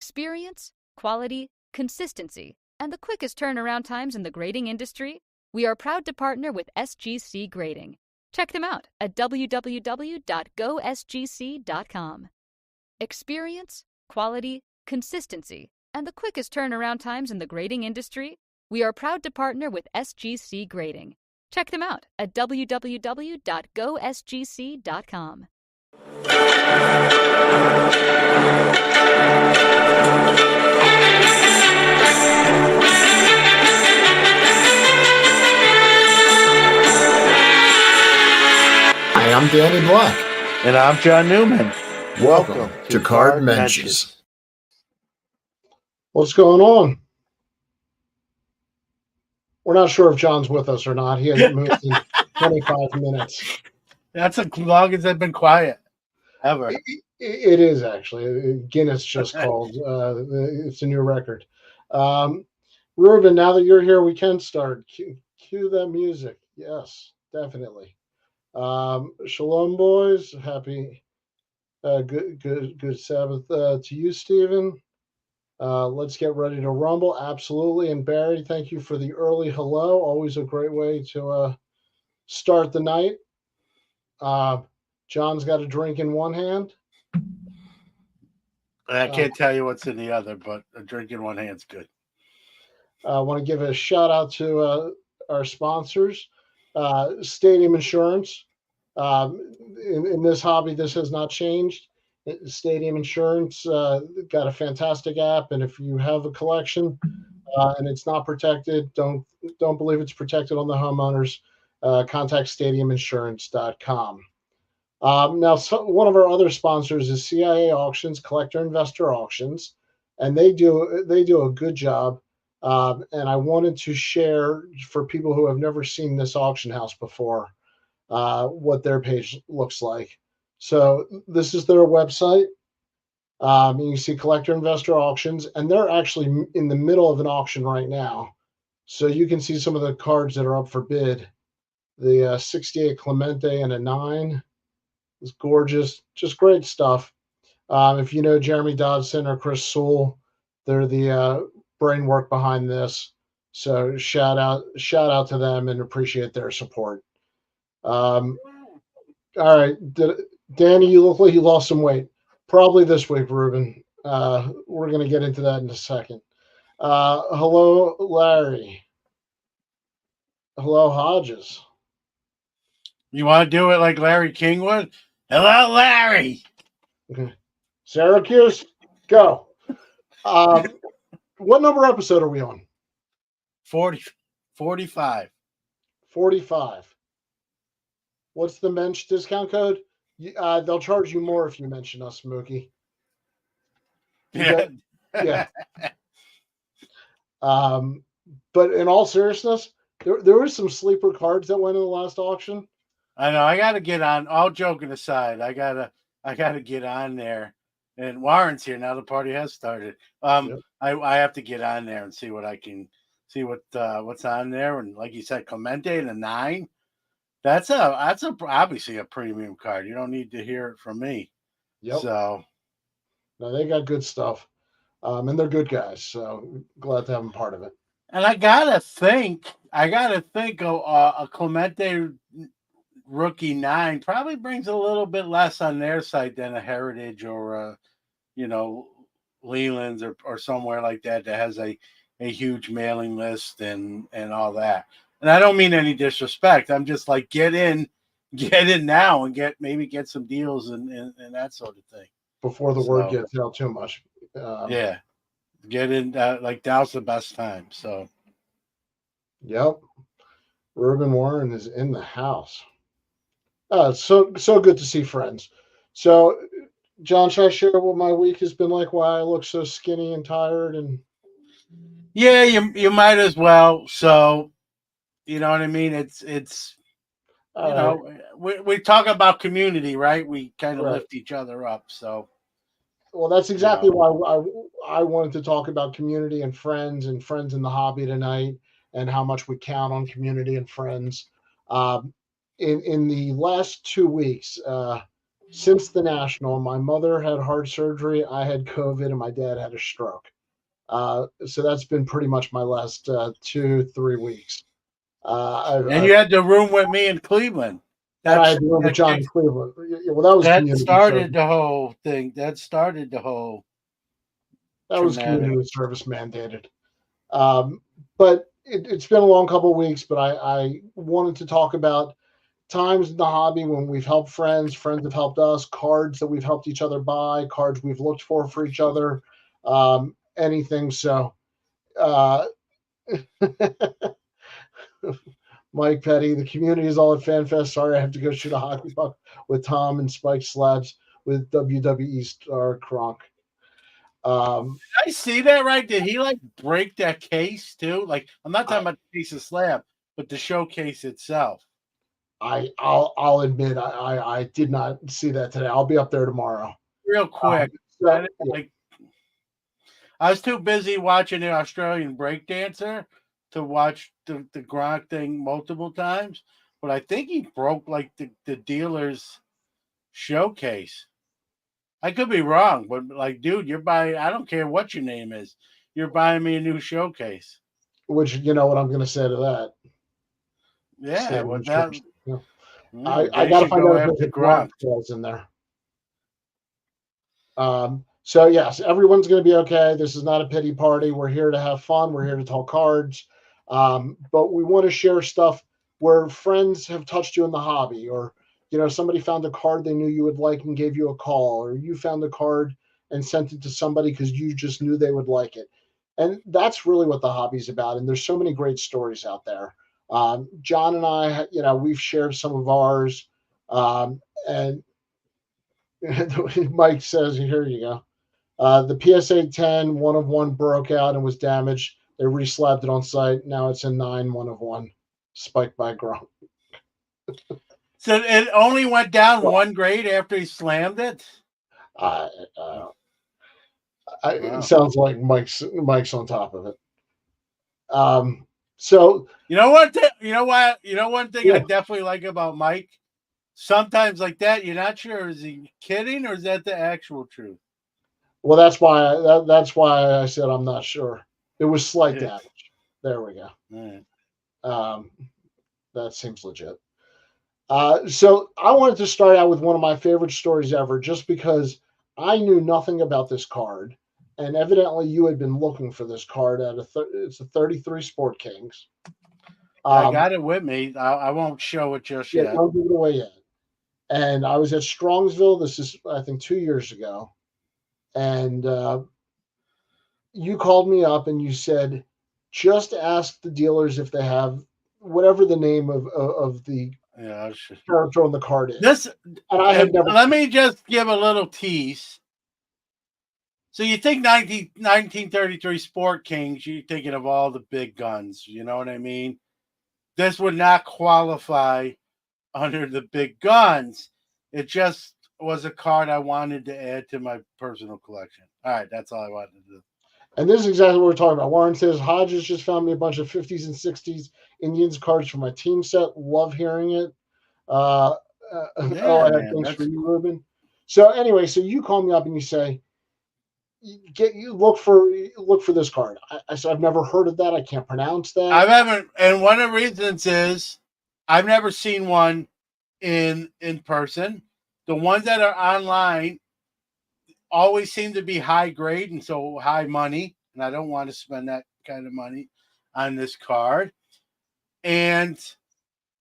Experience, quality, consistency, and the quickest turnaround times in the grading industry? We are proud to partner with SGC Grading. Check them out at www.gosgc.com. Experience, quality, consistency, and the quickest turnaround times in the grading industry? We are proud to partner with SGC Grading. Check them out at www.gosgc.com. Hi, I'm Danny Black. And I'm John Newman. Welcome to Card Mentions. What's going on? We're not sure if John's with us or not. He hasn't moved in 25 minutes. That's as long as I've been quiet, ever. It is actually. Guinness just called. It's a new record. Ruben, now that you're here, we can start. Cue that music. Yes, definitely. Shalom, boys. Happy, good Sabbath to you, Stephen. Let's get ready to rumble. Absolutely. And Barry, thank you for the early hello. Always a great way to start the night. John's got a drink in one hand. I can't tell you what's in the other, but a drink in one hand's good. I want to give a shout out to our sponsors, Stadium Insurance. In this hobby, this has not changed. Stadium Insurance got a fantastic app, and if you have a collection and it's not protected, don't believe it's protected on the homeowners. Contact stadiuminsurance.com. Now, one of our other sponsors is CIA Auctions, Collector Investor Auctions, and they do a good job. And I wanted to share for people who have never seen this auction house before what their page looks like. So this is their website. You see Collector Investor Auctions, and they're actually in the middle of an auction right now. So you can see some of the cards that are up for bid. The 68 Clemente and a 9 is gorgeous, just great stuff. If you know Jeremy Dodson or Chris Sewell, they're the brain work behind this. So shout out to them and appreciate their support. All right, Danny, you look like you lost some weight. Probably this week, Ruben. We're going to get into that in a second. Hello, Larry. Hello, Hodges. You want to do it like Larry King would? Hello, Larry. Okay. Syracuse, go. What number episode are we on? 45. 45. What's the Mensch discount code? They'll charge you more if you mention us, Mookie. Yeah. Yeah. But in all seriousness, there were some sleeper cards that went in the last auction. I know. I got to get on. All joking aside, I gotta get on there. And Warren's here now. The party has started. Yep. I have to get on there and see what I can see what's on there. And like you said, Clemente and a 9. That's obviously a premium card. You don't need to hear it from me. Yep. So, no, they got good stuff, and they're good guys. So glad to have them part of it. and I gotta think a Clemente rookie 9 probably brings a little bit less on their side than a Heritage or Leland's or somewhere like that has a huge mailing list and all that. And I don't mean any disrespect. I'm just like, get in now and get some deals and that sort of thing. Before the word gets out too much. Yeah. Get in, now's the best time. So. Yep. Ruben Warren is in the house. So good to see friends. So, John, should I share what my week has been like? Why I look so skinny and tired? And yeah, you might as well. So, you know what I mean? It's we talk about community, right? We kind of lift each other up. So, well, that's exactly why I wanted to talk about community and friends in the hobby tonight, and how much we count on community and friends. In the last 2 weeks, since the National. My mother had heart surgery, I had COVID, and my dad had a stroke. So that's been pretty much my last 2-3 weeks. And you had the room with me in Cleveland. And I had to remember John in Cleveland. Well, that was that community started service. the whole thing. That started the whole. That was community service mandated. But it's been a long couple of weeks. But I wanted to talk about times in the hobby when we've helped friends, friends have helped us, cards that we've helped each other buy, cards we've looked for each other, anything. So, Mike Petty, the community is all at FanFest. Sorry, I have to go shoot a hockey puck with Tom and Spike Slabs with WWE star Kronk. Did I see that right? Did he like break that case too? Like, I'm not talking about the piece of slab, but the showcase itself. I'll admit I did not see that today. I'll be up there tomorrow. Real quick. I was too busy watching the Australian breakdancer to watch the Gronk thing multiple times, but I think he broke like the dealer's showcase. I could be wrong, but like, dude, you're buying. I don't care what your name is. You're buying me a new showcase. Which, you know what I'm going to say to that? Yeah, well, I got to find out if the Gronk falls in there. So yes, everyone's going to be okay. This is not a pity party. We're here to have fun. We're here to talk cards. But we want to share stuff where friends have touched you in the hobby, or, you know, somebody found a card they knew you would like and gave you a call, or you found a card and sent it to somebody because you just knew they would like it. And that's really what the hobby's about. And there's so many great stories out there. John and I, you know, we've shared some of ours. And Mike says, here you go. The PSA 10 1 of 1 broke out and was damaged. They reslabbed it on site. Now it's a 9 1 of 1, spiked by Gronk. So it only went down one grade after he slammed it. It sounds like Mike's on top of it. So you know what? One thing I definitely like about Mike. Sometimes like that, you're not sure is he kidding or is that the actual truth. Well, that's why I said I'm not sure. It was slight damage. There we go. Right. That seems legit. So I wanted to start out with one of my favorite stories ever, just because I knew nothing about this card, and evidently you had been looking for this card at it's a 33 Sport Kings. I got it with me. I won't show it just yet. Don't give it away yet. And I was at Strongsville. This is, I think, 2 years ago. And you called me up and you said, just ask the dealers if they have whatever the name of the character on the card is. Let me just give a little tease. So you think 1933 Sport Kings, you're thinking of all the big guns. You know what I mean? This would not qualify under the big guns. It just was a card I wanted to add to my personal collection. All right, that's all I wanted to do. And this is exactly what we're talking about. Warren says, Hodges just found me a bunch of 50s and 60s Indians cards for my team set. Love hearing it. Thanks for you, Ruben. So anyway, so you call me up and you say, you look for this card. I said, I've never heard of that. I can't pronounce that. I haven't, and one of the reasons is I've never seen one in person. The ones that are online always seem to be high grade and so high money, and I don't want to spend that kind of money on this card. And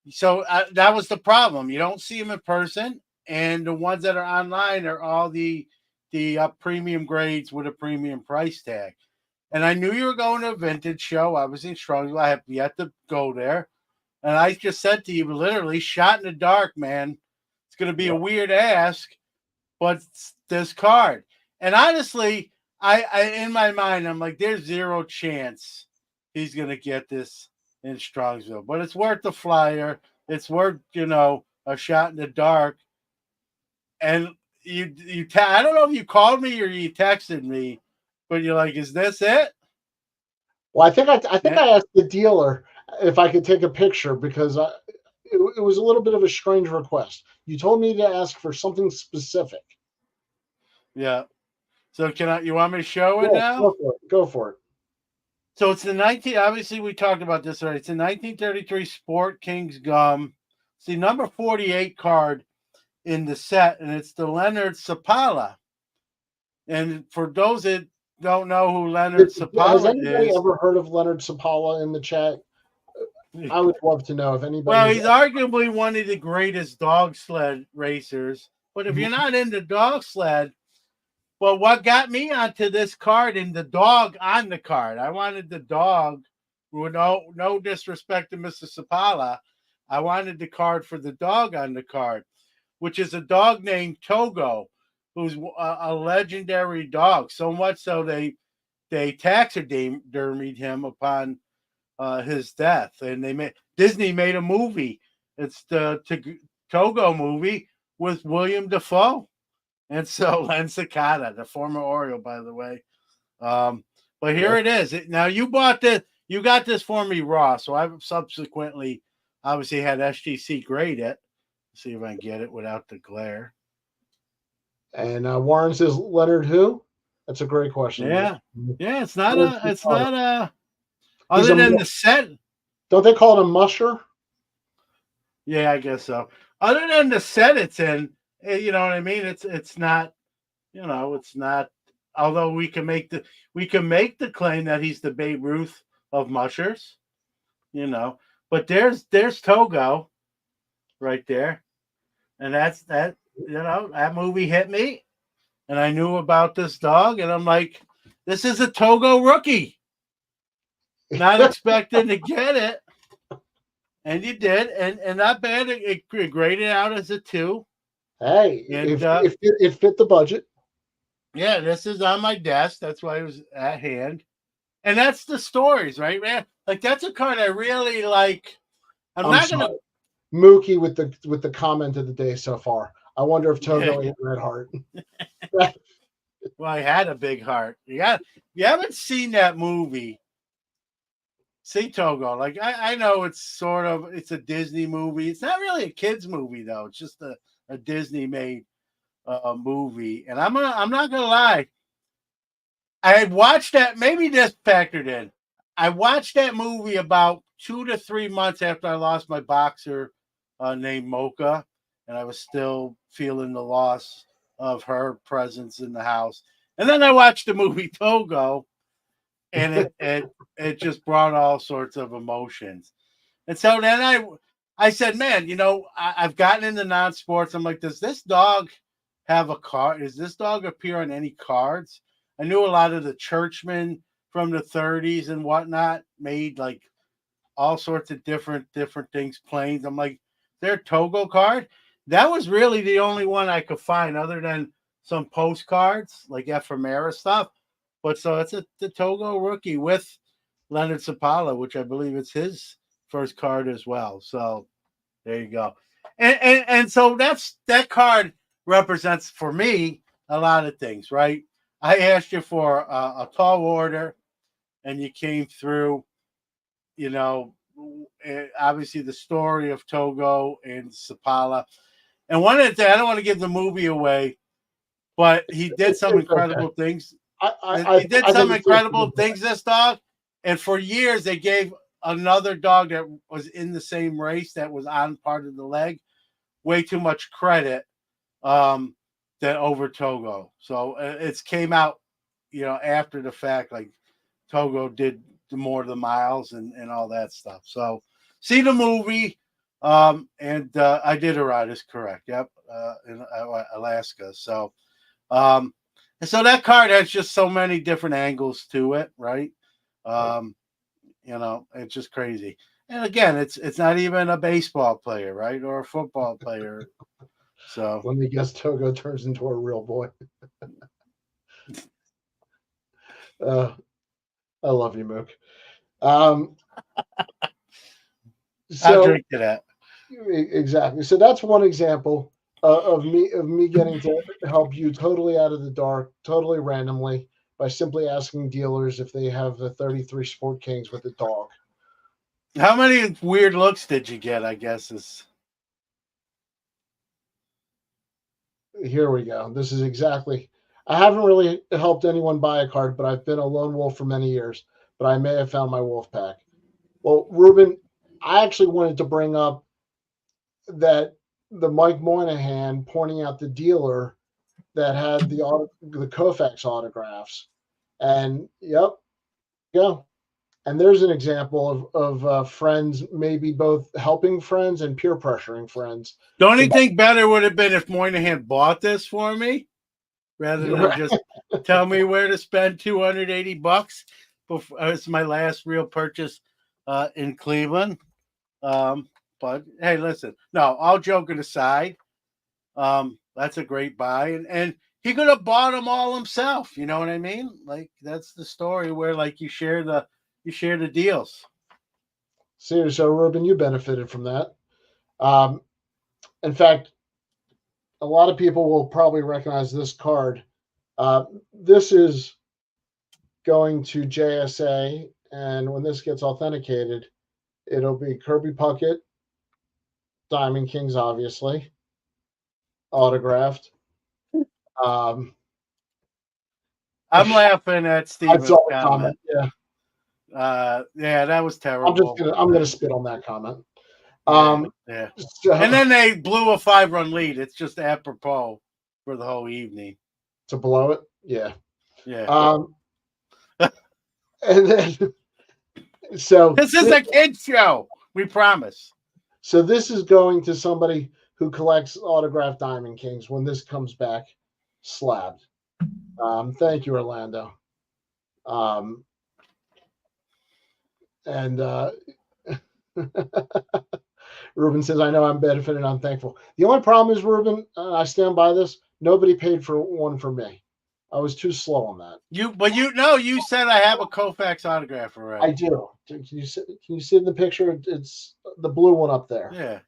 so that was the problem. You don't see them in person, and the ones that are online are all the premium grades with a premium price tag. And I knew you were going to a vintage show. I was in Strongsville. I have yet to go there. And I just said to you, literally, shot in the dark, man. It's going to be a weird ask, but this card. And honestly, I in my mind, I'm like, there's zero chance he's going to get this in Strongsville. But it's worth the flyer. It's worth, a shot in the dark. And I don't know if you called me or you texted me, but you're like, is this it? Well, I think I asked the dealer if I could take a picture because it was a little bit of a strange request. You told me to ask for something specific. Yeah. So you want me to show it Yeah, now? go for it. Go for it. So it's obviously we talked about this already. It's a 1933 Sport Kings gum. It's the number 48 card in the set, and it's the Leonard Sapala. And for those that don't know who Leonard Has Sapala anybody is, ever heard of Leonard Sapala in the chat? I would love to know if anybody. well, he's arguably one of the greatest dog sled racers. But if you're not into dog sled, well, what got me onto this card and the dog on the card? I wanted the dog, with no disrespect to Mr. Sapala. I wanted the card for the dog on the card, which is a dog named Togo, who's a legendary dog. So much so they taxidermied him upon his death, and Disney made a movie. It's the Togo movie with William Dafoe. And so Len Sakata, the former Oriole, by the way. But here it is. Now you got this for me raw. So I've subsequently obviously had SGC grade it. Let's see if I can get it without the glare. And Warren says Leonard who? That's a great question. Yeah. Yeah, it's not Other than the set. Don't they call it a musher? Yeah, I guess so. Other than the set it's in, you know what I mean? It's not, it's not. Although we can make the claim that he's the Babe Ruth of mushers, But there's Togo, right there, and that's that. That movie hit me, and I knew about this dog, and I'm like, this is a Togo rookie. Not expecting to get it, and you did, and not bad. It graded out as a 2. Hey, and it fit the budget. Yeah, this is on my desk. That's why it was at hand. And that's the stories, right, man? Like, that's a card I really like. I'm not going to. Mookie with the comment of the day so far. I wonder if Togo ate Red Heart. Well, he had a big heart. You haven't seen that movie. See Togo. Like, I know it's a Disney movie. It's not really a kid's movie, though. It's just a Disney made movie, and I'm not gonna lie. I had watched that. Maybe this factored in. I watched that movie about 2 to 3 months after I lost my boxer named Mocha, and I was still feeling the loss of her presence in the house. And then I watched the movie Togo, and it just brought all sorts of emotions. And so then I said, man, I've gotten into non-sports. I'm like, does this dog have a card? Does this dog appear on any cards? I knew a lot of the churchmen from the 30s and whatnot made like all sorts of different things, planes. I'm like, their Togo card? That was really the only one I could find other than some postcards, like ephemera stuff. But so it's the Togo rookie with Leonard Sapala, which I believe it's his first card as well. So there you go. And so that card represents for me a lot of things, right? I asked you for a tall order, and you came through. Obviously the story of Togo and Sapala. And one of the things, I don't want to give the movie away, but he did some incredible things. He did some incredible things, this dog. And for years, they gave another dog that was in the same race that was on part of the leg way too much credit than over Togo. So it's came out, after the fact, like Togo did more of the miles and all that stuff. So see the movie. And I did a ride, is correct. Yep. In Alaska. So, and so that card has just so many different angles to it, right? It's just crazy. And again, it's not even a baseball player, right? Or a football player. So let me guess, Togo turns into a real boy. I love you, Mook. I'll drink to that. Exactly. So that's one example of me getting to help you totally out of the dark, totally randomly, by simply asking dealers if they have the 33 Sport Kings with a dog. How many weird looks did you get? I guess is. Here we go. This is exactly. I haven't really helped anyone buy a card, but I've been a lone wolf for many years. But I may have found my wolf pack. Well, Ruben, I actually wanted to bring up that the Mike Moynihan pointing out the dealer that had the Koufax autographs, and yep, go. And there's an example of friends maybe both helping friends and peer pressuring friends. Don't you think better would have been if Moynihan bought this for me rather than just tell me where to spend $280 before it's my last real purchase in Cleveland? But hey, listen, no, all joking aside, that's a great buy, and he could have bought them all himself. You know what I mean? Like that's the story where like you share the deals. See, so Ruben, you benefited from that. In fact, a lot of people will probably recognize this card. This is going to JSA, and when this gets authenticated, it'll be Kirby Puckett, Diamond Kings, obviously, autographed. I'm laughing at Steven's comment. Yeah. Yeah, that was terrible. I'm gonna spit on that comment. Yeah. So, and then they blew a 5-run lead. It's just apropos for the whole evening. To blow it, yeah. Yeah. And then so this is a kid's show. We promise. So this is going to somebody who collects autographed Diamond Kings when this comes back slabbed. Thank you, Orlando. Ruben says, I know I'm benefiting, I'm thankful. The only problem is, Ruben, I stand by this, nobody paid for one for me. I was too slow on that. You said I have a Koufax autograph already. I do. Can you see in the picture? It's the blue one up there. Yeah.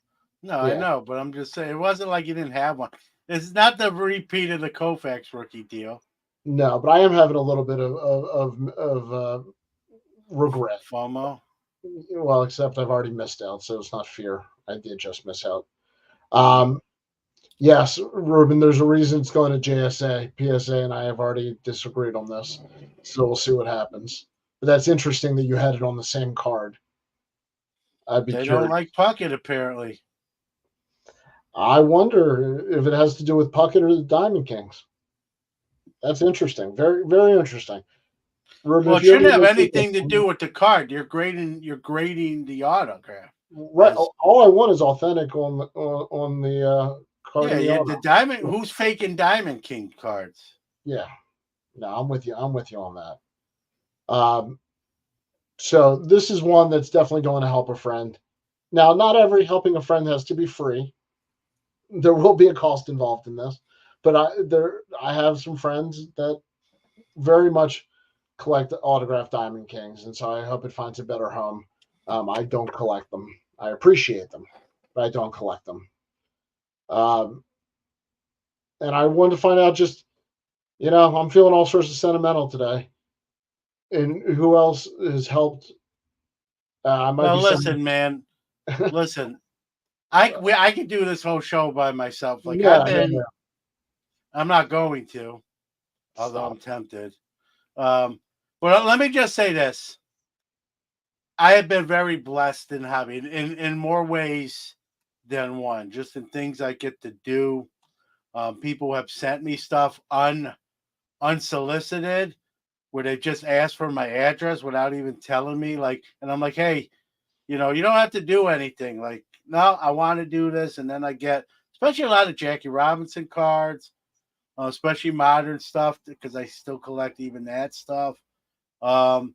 No, yeah. I know, but I'm just saying it wasn't like you didn't have one. It's not the repeat of the Koufax rookie deal. No, but I am having a little bit of regret. FOMO. Well, except I've already missed out, so it's not fear. I did just miss out. Yes, Ruben, there's a reason it's going to JSA. PSA and I have already disagreed on this, so we'll see what happens. But that's interesting that you had it on the same card. I'd be they curious. Don't like Puckett, apparently. I wonder if it has to do with Puckett or the Diamond Kings. That's interesting. Very, very interesting. Ruben, well, it shouldn't have anything to do with the card. You're grading the autograph. Right. All I want is authentic on the card. Yeah, the Diamond. Who's faking Diamond King cards? Yeah. No, I'm with you. I'm with you on that. So this is one that's definitely going to help a friend. Now, not every helping a friend has to be free. There will be a cost involved in this, but I have some friends that very much collect autographed Diamond Kings, and so I hope it finds a better home. I don't collect them. I appreciate them, but I don't collect them. And I wanted to find out just, I'm feeling all sorts of sentimental today. And who else has helped? Listen, man. Listen, I could do this whole show by myself. Like I'm not going to, although I'm tempted. But let me just say this. I have been very blessed in having, in more ways than one, just in things I get to do. People have sent me stuff unsolicited, where they just asked for my address without even telling me. And I'm like, hey, you don't have to do anything. Like, no, I want to do this. And then I get, especially a lot of Jackie Robinson cards, especially modern stuff, because I still collect even that stuff. When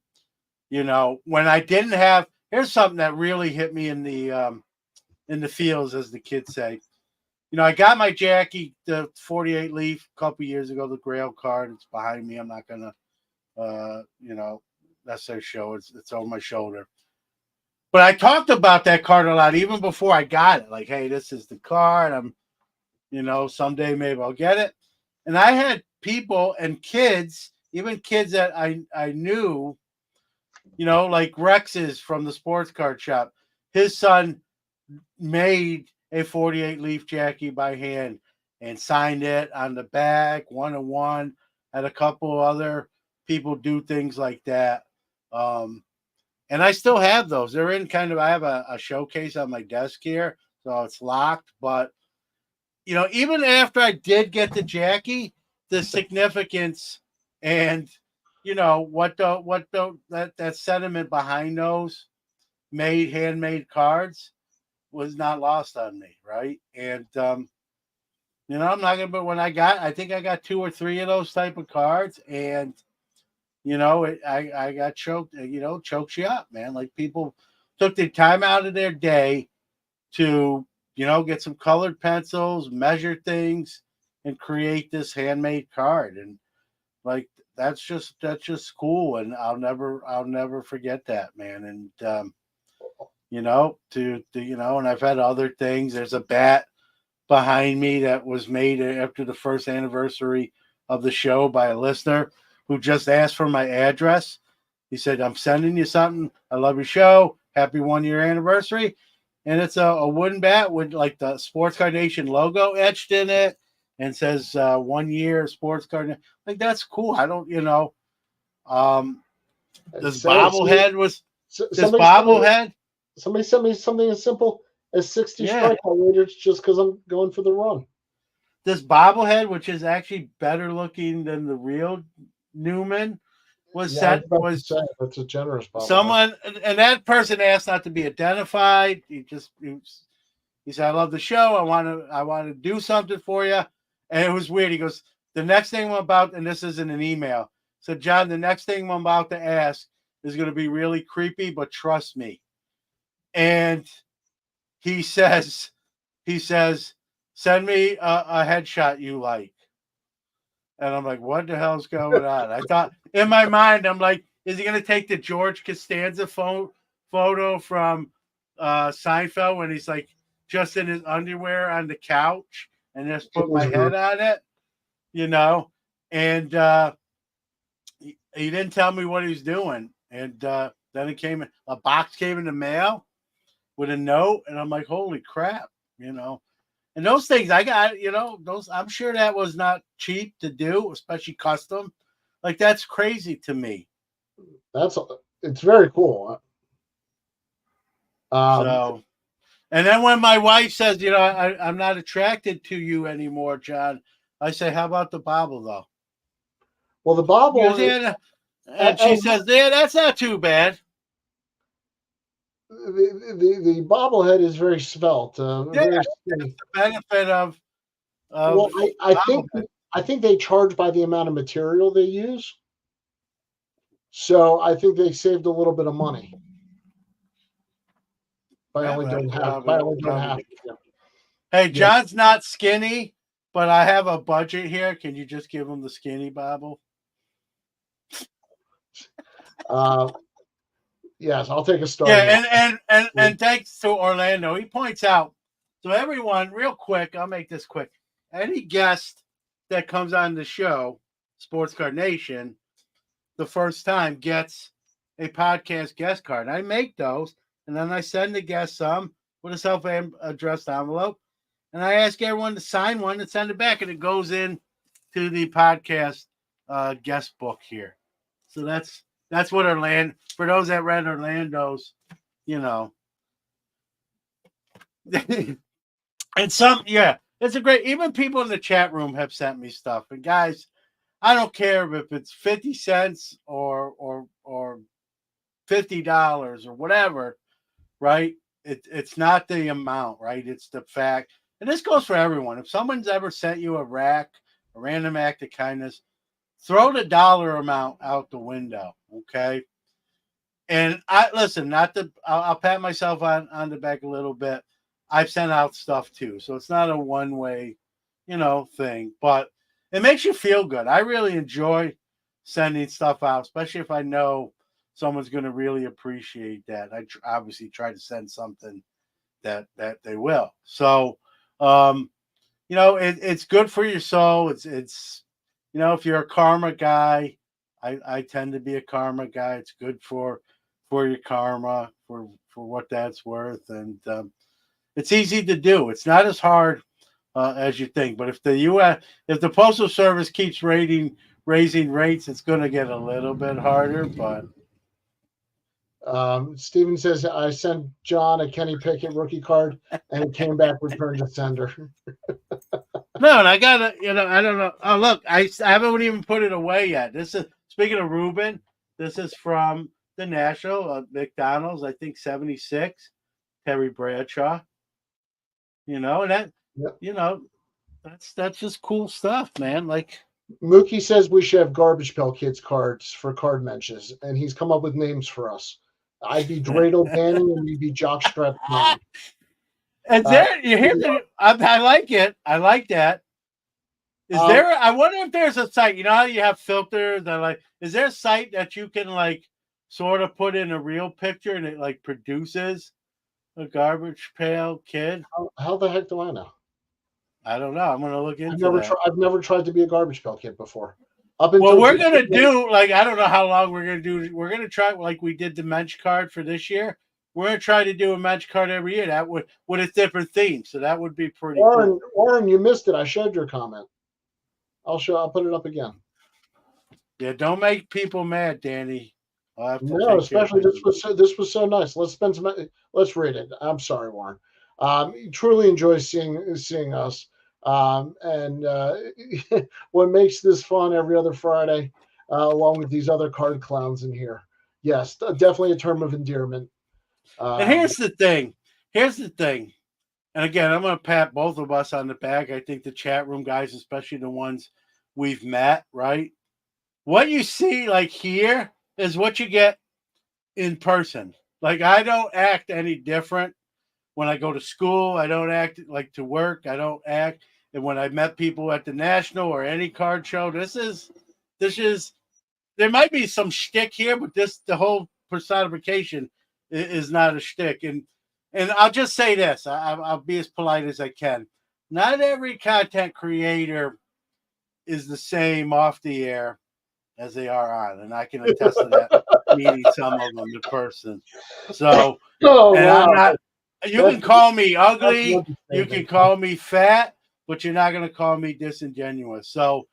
I didn't have, here's something that really hit me in the feels, as the kids say. I got my Jackie, the 48 leaf a couple years ago, the Grail card. It's behind me. I'm not going to, necessarily show it. It's over my shoulder. But I talked about that card a lot, even before I got it. Like, hey, this is the card. I'm, someday maybe I'll get it. And I had people and kids, even kids that I knew, like Rex's from the sports card shop. His son made a 48 leaf Jackie by hand and signed it on the back, 1-1. Had a couple other people do things like that. And I still have those. They're in I have a showcase on my desk here, so it's locked. But, even after I did get the Jackie, the significance and, that sentiment behind those handmade cards was not lost on me, right? And I'm not gonna. But I think I got 2 or 3 of those type of cards, and I got choked. Chokes you up, man. Like people took the time out of their day to get some colored pencils, measure things, and create this handmade card, and like that's just cool, and I'll never forget that, man. And and I've had other things. There's a bat behind me that was made after the first anniversary of the show by a listener who just asked for my address. He said, I'm sending you something. I love your show. Happy 1-year anniversary. And it's a wooden bat with like the Sports Card Nation logo etched in it and says 1 year Sports Card. Like, that's cool. I don't, this bobblehead. Somebody sent me something as simple as 60 strikeout raters just because I'm going for the run. This bobblehead, which is actually better looking than the real Newman, was that's a generous bobblehead. Someone, and that person asked not to be identified. He said, I love the show. I want to do something for you. And it was weird. He goes, the next thing I'm about, and this isn't an email. So John, the next thing I'm about to ask is going to be really creepy, but trust me. And he says, send me a headshot you like. And I'm like, what the hell's going on? I thought in my mind, I'm like, is he going to take the George Costanza photo from Seinfeld when he's like just in his underwear on the couch and just put my head on it, And he didn't tell me what he was doing. And then a box came in the mail with a note, and I'm like, holy crap, And those things I got, I'm sure that was not cheap to do, especially custom. Like, that's crazy to me. It's very cool. And then when my wife says, I'm not attracted to you anymore, John, I say, how about the bobble, though? Well, the bobble. And she says, yeah, that's not too bad. The bobblehead is very svelte. Very the benefit of well, I think they charge by the amount of material they use. So I think they saved a little bit of money by only doing half. Hey, John's not skinny, but I have a budget here. Can you just give him the skinny bobble? Yes, I'll take a start. Yeah, and thanks to Orlando. He points out, so everyone, real quick, I'll make this quick. Any guest that comes on the show, Sports Card Nation, the first time gets a podcast guest card. I make those, and then I send the guest some with a self-addressed envelope, and I ask everyone to sign one and send it back, and it goes in to the podcast guest book here. So that's what Orlando, for those that read Orlando's, and it's a great, even people in the chat room have sent me stuff. And guys, I don't care if it's 50 cents or $50 or whatever, right? It's not the amount, right? It's the fact. And this goes for everyone. If someone's ever sent you a random act of kindness, throw the dollar amount out the window, okay? And I'll pat myself on the back a little bit. I've sent out stuff too, so it's not a one-way, thing. But it makes you feel good. I really enjoy sending stuff out, especially if I know someone's going to really appreciate that. I obviously try to send something that they will. So, it's good for your soul. It's if you're a karma guy, I tend to be a karma guy. It's good for for your karma, for what that's worth, and it's easy to do. It's not as hard as you think. But if the Postal Service keeps raising rates, it's going to get a little bit harder. But Steven says, I sent John a Kenny Pickett rookie card and it came back returned to sender. no, and I got to, I don't know. Oh, look, I haven't even put it away yet. This is, speaking of Ruben, this is from the National McDonald's, I think 76, Terry Bradshaw. And that, yep. That's just cool stuff, man. Like, Mookie says we should have Garbage Pail Kids cards for card mentions, and he's come up with names for us. I'd be Dreidel Danny, and you'd be Jockstrap John. And there, you hear me? I like it. I like that. Is there? I wonder if there's a site. You know how you have filters and like. Is there a site that you can like sort of put in a real picture and it like produces a Garbage Pail Kid? How the heck do I know? I don't know. I'm going to look into that. I've never tried to be a Garbage Pail Kid before. Well, we're going to do, like, I don't know how long we're going to do. We're going to try, like we did the Mensch card for this year. We're going to try to do a Mensch card every year that would with a different theme. So that would be pretty cool. Warren, you missed it. I showed your comment. I'll put it up again. Yeah, don't make people mad, Danny. No, especially this was so nice. Let's read it. I'm sorry, Warren. Truly enjoy seeing us. And what makes this fun every other Friday, along with these other card clowns in here. Yes, definitely a term of endearment. And here's the thing. And again, I'm going to pat both of us on the back. I think the chat room guys, especially the ones we've met, right? What you see like here is what you get in person. Like, I don't act any different when I go to school. I don't act like to work. I don't act. And when I met people at the National or any card show, this is, there might be some shtick here, but the whole personification is not a shtick. And I'll just say this, I'll be as polite as I can. Not every content creator is the same off the air as they are on. And I can attest to that, meeting some of them in person. So, you can call me ugly, you can call me fat, but you're not going to call me disingenuous. So,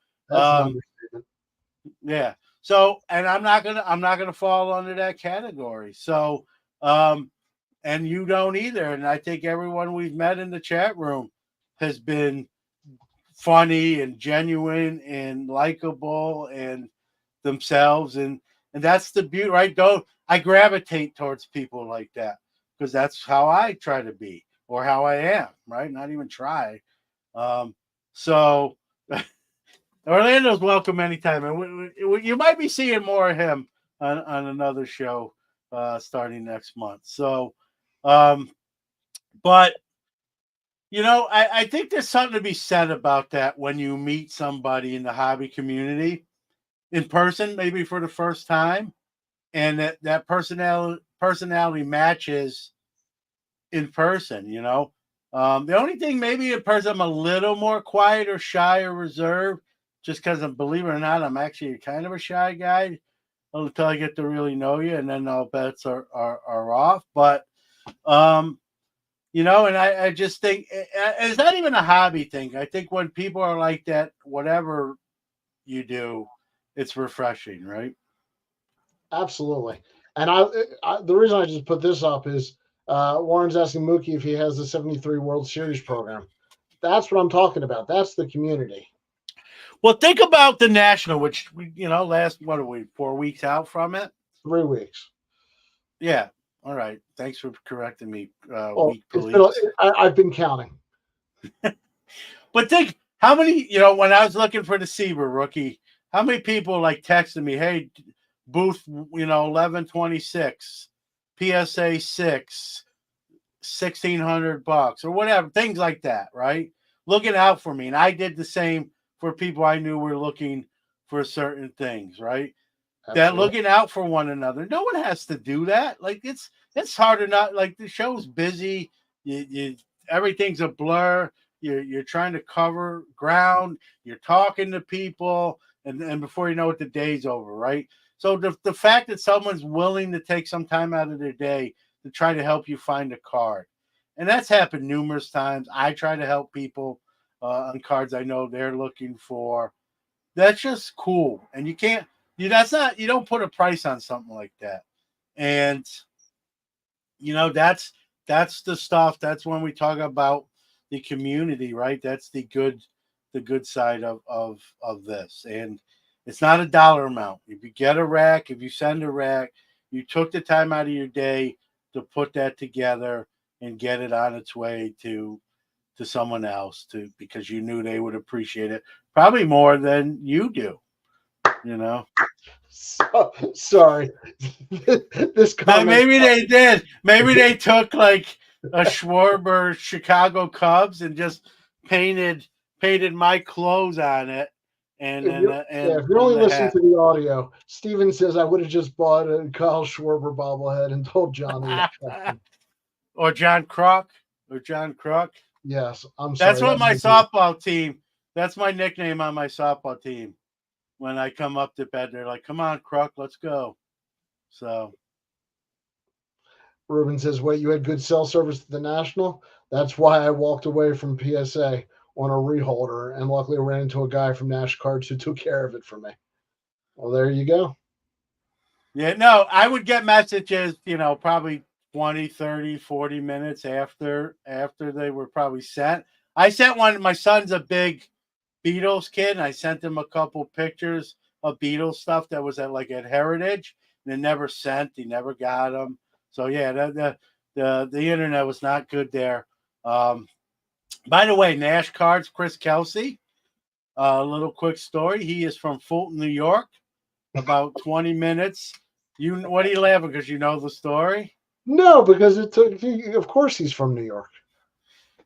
yeah. So, and I'm not going to fall under that category. So, and you don't either. And I think everyone we've met in the chat room has been funny and genuine and likable and themselves. And that's the beauty, right? I gravitate towards people like that because that's how I try to be or how I am, right? Not even try. So Orlando's welcome anytime. And you might be seeing more of him on another show starting next month. So, but I think there's something to be said about that when you meet somebody in the hobby community in person, maybe for the first time, and that personality matches in person. The only thing maybe in person I'm a little more quiet or shy or reserved, just because believe it or not, I'm actually kind of a shy guy until I get to really know you, and then all bets are off. But and I just think it's not even a hobby thing. I think when people are like that, whatever you do, it's refreshing, right? Absolutely. And the reason I just put this up is Warren's asking Mookie if he has the 73 World Series program. That's what I'm talking about. That's the community. Well, think about the National, which, last, 4 weeks out from it? 3 weeks. Yeah. All right. Thanks for correcting me. Week I've been counting. But think how many, when I was looking for the Seaver rookie, how many people texted me, hey, booth, 1126, PSA 6, $1,600 or whatever, things like that, right? Looking out for me. And I did the same for people I knew were looking for certain things, right? Absolutely. That looking out for one another. No one has to do that. It's hard enough. The show's busy. You everything's a blur. You're trying to cover ground. You're talking to people. and before you know it, the day's over, right? So the fact that someone's willing to take some time out of their day to try to help you find a card, and that's happened numerous times. I try to help people on cards I know they're looking for. That's just cool, and you can't. That's not. You don't put a price on something like that, and that's the stuff. That's when we talk about the community, right? That's the good side of this, and it's not a dollar amount. If you get a rack, if you send a rack, you took the time out of your day to put that together and get it on its way to someone else because you knew they would appreciate it probably more than you do. Sorry. This comment. Maybe they did. Maybe they took like a Schwarber Chicago Cubs and just painted my clothes on it. And if you're only listening to the audio, Steven says I would have just bought a Kyle Schwarber bobblehead and told Johnny. Or John Kruk. Yes, I'm sorry. That's what my softball team. That's my nickname on my softball team. When I come up to bed, they're like, "Come on, Kruk, let's go." So, Ruben says, "Wait, you had good cell service at the National? That's why I walked away from PSA on a reholder, and luckily ran into a guy from Nash Cards who took care of it for me." Well, there you go. Yeah, no, I would get messages, probably 20, 30, 40 minutes after they were probably sent. I sent one. My son's a big Beatles kid, and I sent him a couple pictures of Beatles stuff that was at Heritage, and it never sent. He never got them. So yeah, the internet was not good there. By the way, Nash Cards, Chris Kelsey. A little quick story. He is from Fulton, New York. About 20 minutes. What are you laughing? Because you know the story? No, because it took. Of course, he's from New York.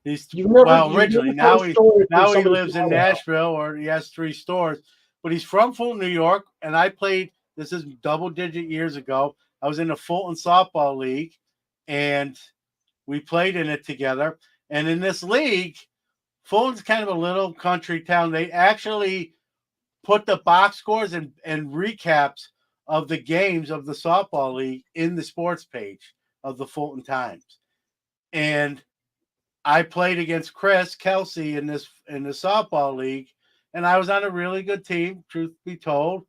Originally. Now he lives in Nashville, or he has 3 stores. But he's from Fulton, New York, and I played. This is double-digit years ago. I was in the Fulton softball league, and we played in it together. And in this league, Fulton's kind of a little country town. They actually put the box scores and recaps of the games of the softball league in the sports page of the Fulton Times. And I played against Chris Kelsey in the softball league, and I was on a really good team, truth be told.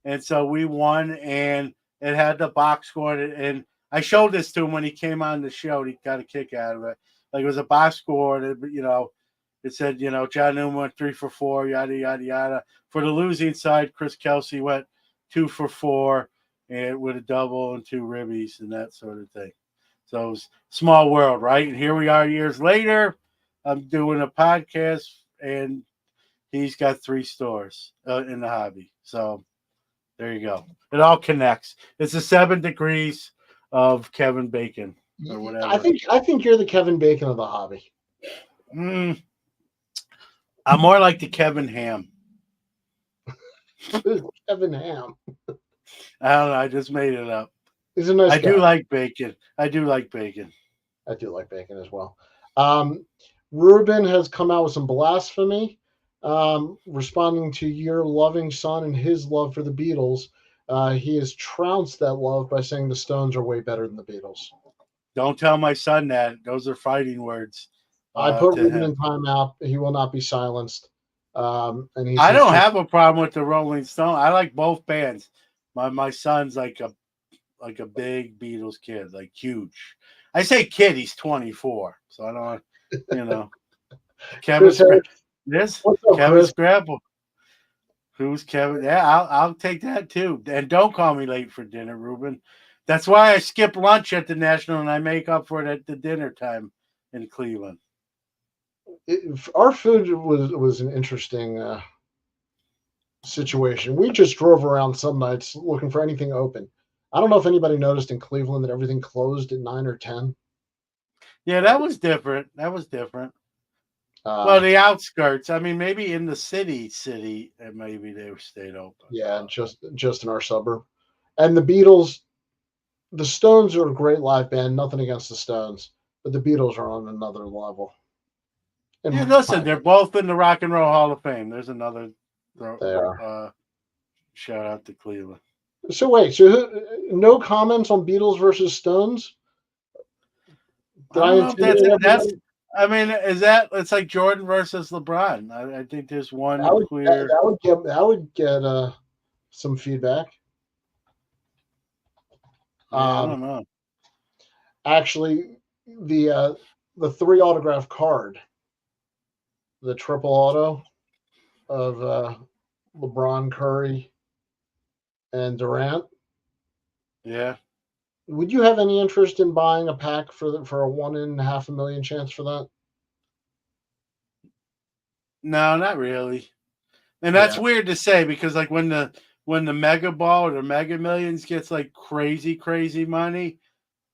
And so we won, and it had the box score. And I showed this to him when he came on the show. And he got a kick out of it. Like, it was a box score, and it said, John Newman went 3 for 4, yada, yada, yada. For the losing side, Chris Kelsey went 2 for 4 and with a double and 2 ribbies and that sort of thing. So it was small world, right? And here we are years later. I'm doing a podcast, and he's got 3 stores in the hobby. So there you go. It all connects. It's the 7 degrees of Kevin Bacon or whatever. I think you're the Kevin Bacon of the hobby. I'm more like the Kevin Ham. Kevin Ham. I don't know. I just made it up. He's a nice guy. I do like bacon. I do like bacon as well. Ruben has come out with some blasphemy, responding to your loving son and his love for the Beatles. He has trounced that love by saying the Stones are way better than the Beatles. Don't tell my son that. Those are fighting words. I put Ruben in timeout. He will not be silenced. And I don't have a problem with the Rolling Stones. I like both bands. My son's like a big Beatles kid, like huge. I say kid, he's 24, so I don't, Kevin Scrabble. Who's Kevin? Yeah, I'll take that too. And don't call me late for dinner, Ruben. That's why I skip lunch at the National and I make up for it at the dinner time in Cleveland. Our food was an interesting situation. We just drove around some nights looking for anything open. I don't know if anybody noticed in Cleveland that everything closed at 9 or 10. Yeah, that was different. Well, the outskirts. I mean, maybe in the city, and maybe they stayed open. Yeah, just in our suburb. And the Beatles, the Stones are a great live band. Nothing against the Stones, but the Beatles are on another level. And yeah, listen, they're both in the Rock and Roll Hall of Fame. There's another. They are. Shout out to Cleveland. So wait, so no comments on Beatles versus Stones? I don't know if that's. I mean, is that it's like Jordan versus LeBron? I think there's one clear. That would get some feedback. Yeah, I don't know. Actually, the 3 autograph card, the triple auto of LeBron, Curry, and Durant. Yeah. Would you have any interest in buying a pack for a 1 in 500,000 chance for that? No, not really. And that's weird to say because like when the Mega Ball or the Mega Millions gets like crazy money,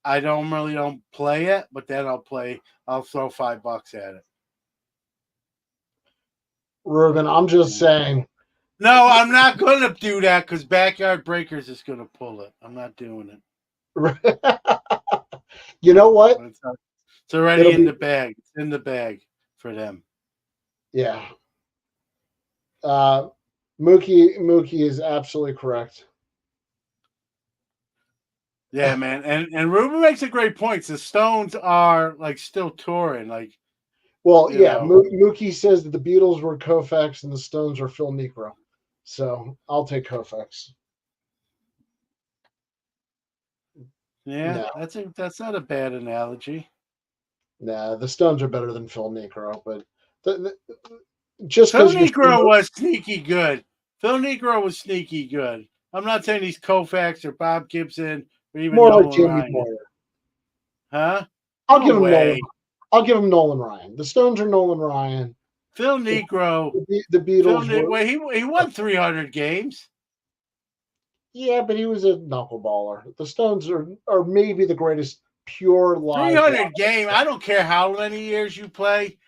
I don't play it, but then I'll throw $5 at it. Ruben, I'm just saying. No, I'm not going to do that because Backyard Breakers is going to pull it. I'm not doing it. You know what? It's already in the bag. It's in the bag for them. Yeah. Mookie is absolutely correct. Yeah, man. And Ruben makes a great point. The Stones are like still touring. Like, well, yeah. Mookie says that the Beatles were Koufax and the Stones are Phil Niekro. So I'll take Koufax. Yeah, no. That's not a bad analogy. Nah, the Stones are better than Phil Niekro, but just Phil Niekro was sneaky good. Phil Niekro was sneaky good. I'm not saying he's Koufax or Bob Gibson or even more Nolan like Jamie Ryan. Moyer. Huh? I'll give him Nolan Ryan. The Stones are Nolan Ryan. Phil Niekro. The Beatles. He won 300 games. Yeah, but he was a knuckleballer. The Stones are maybe the greatest pure live. 300 game. I don't care how many years you play.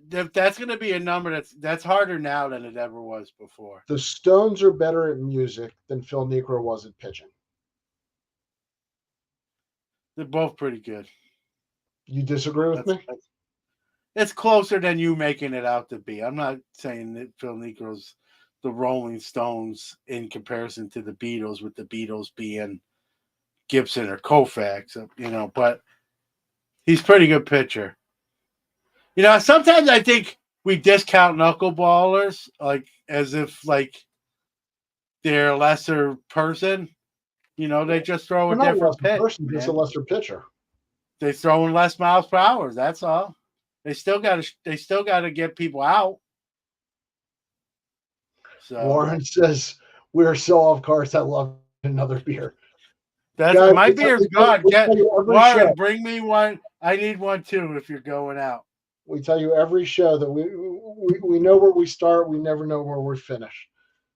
That's going to be a number that's harder now than it ever was before. The Stones are better at music than Phil Niekro was at pitching. They're both pretty good. You disagree with me? It's closer than you making it out to be. I'm not saying that Phil Niekro's the Rolling Stones in comparison to the Beatles, with the Beatles being Gibson or Koufax, but he's a pretty good pitcher. Sometimes I think we discount knuckleballers like as if like they're a lesser person. They just throw a different pitch. Just a lesser pitcher. They throwing less miles per hour. That's all. They still got to get people out. So Warren says we're so off course. I love another beer. My beer's gone. Warren, bring me one. I need one too if you're going out. We tell you every show that we know where we start. We never know where we finish.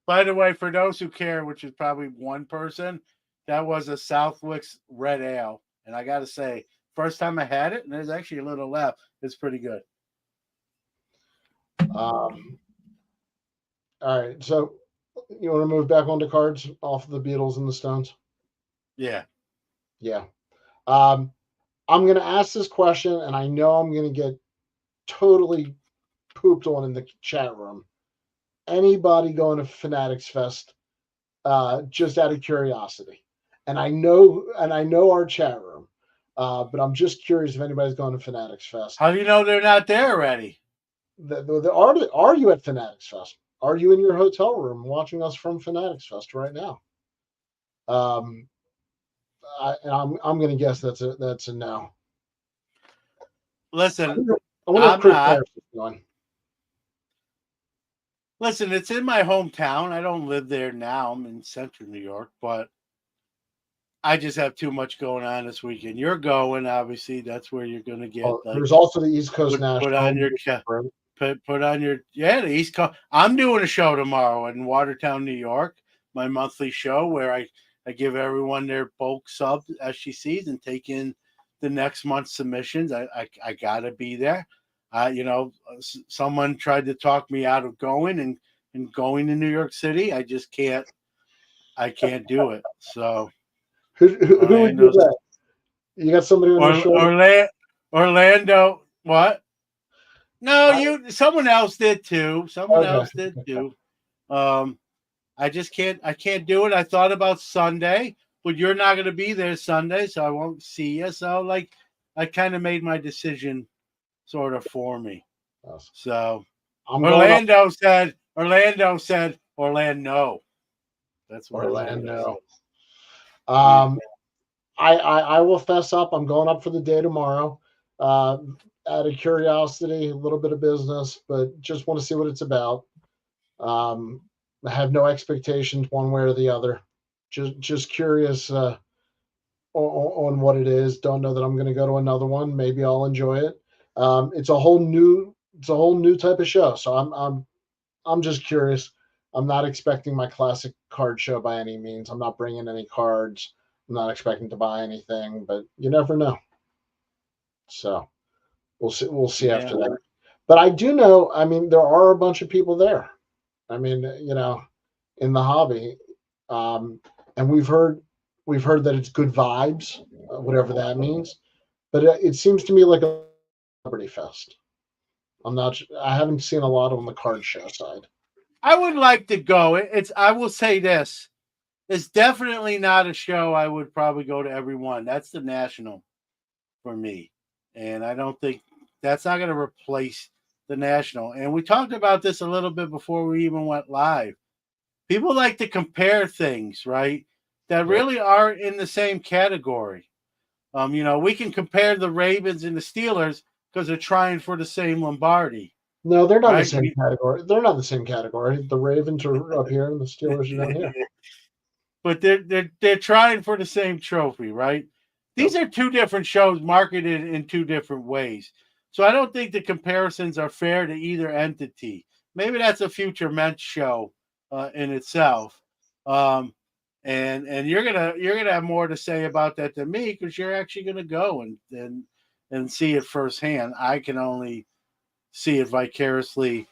By the way, for those who care, which is probably one person, that was a Southwick's Red Ale. And I got to say, first time I had it, and there's actually a little left. It's pretty good. All right. So you want to move back onto cards off of the Beatles and the Stones? Yeah. Yeah. I'm going to ask this question, and I know I'm going to get totally pooped on in the chat room. Anybody going to Fanatics Fest just out of curiosity? And I know our chat room, but I'm just curious if anybody's going to Fanatics Fest. How do you know they're not there already? Are you at Fanatics Fest? Are you in your hotel room watching us from Fanatics Fest right now? I'm going to guess that's a no. Listen, I'm not. Listen, it's in my hometown. I don't live there now. I'm in Central New York, but I just have too much going on this weekend. You're going, obviously. That's where you're going to get. There's also the East Coast National. Put on your the East Coast. I'm doing a show tomorrow in Watertown, New York. My monthly show where I give everyone their bulk sub SGCs and take in the next month's submissions. I got to be there. Someone tried to talk me out of going and going to New York City. I just can't. I can't do it. So who would do that? You got somebody on the show? Orlando. What? No, someone else did too. I I just can't. I can't do it. I thought about Sunday, but you're not going to be there Sunday, so I won't see you. So like, I kind of made my decision, sort of for me. Yes. So I'm going up Orlando. That's what Orlando. Yeah. I will fess up. I'm going up for the day tomorrow. Out of curiosity, a little bit of business, but just want to see what it's about. I have no expectations one way or the other. Just curious on what it is. Don't know that I'm going to go to another one. Maybe I'll enjoy it. It's a whole new type of show. So I'm just curious. I'm not expecting my classic card show by any means. I'm not bringing any cards. I'm not expecting to buy anything, but you never know. So we'll see. We'll see after that. But I do know. I mean, there are a bunch of people there. I mean, in the hobby, and we've heard that it's good vibes, whatever that means. But it seems to me like a celebrity fest. I haven't seen a lot on the card show side. I would like to go. I will say this. It's definitely not a show I would probably go to every one. That's the National for me. And I don't think that's not going to replace the National. And we talked about this a little bit before we even went live. People like to compare things, right? That really are in the same category. We can compare the Ravens and the Steelers because they're trying for the same Lombardi. No, they're not the same category. They're not the same category. The Ravens are up here and the Steelers are down here. But they're trying for the same trophy, right? These are two different shows marketed in two different ways. So I don't think the comparisons are fair to either entity. Maybe that's a future Mets show in itself. And you're gonna have more to say about that than me because you're actually gonna go and see it firsthand. I can only see it vicariously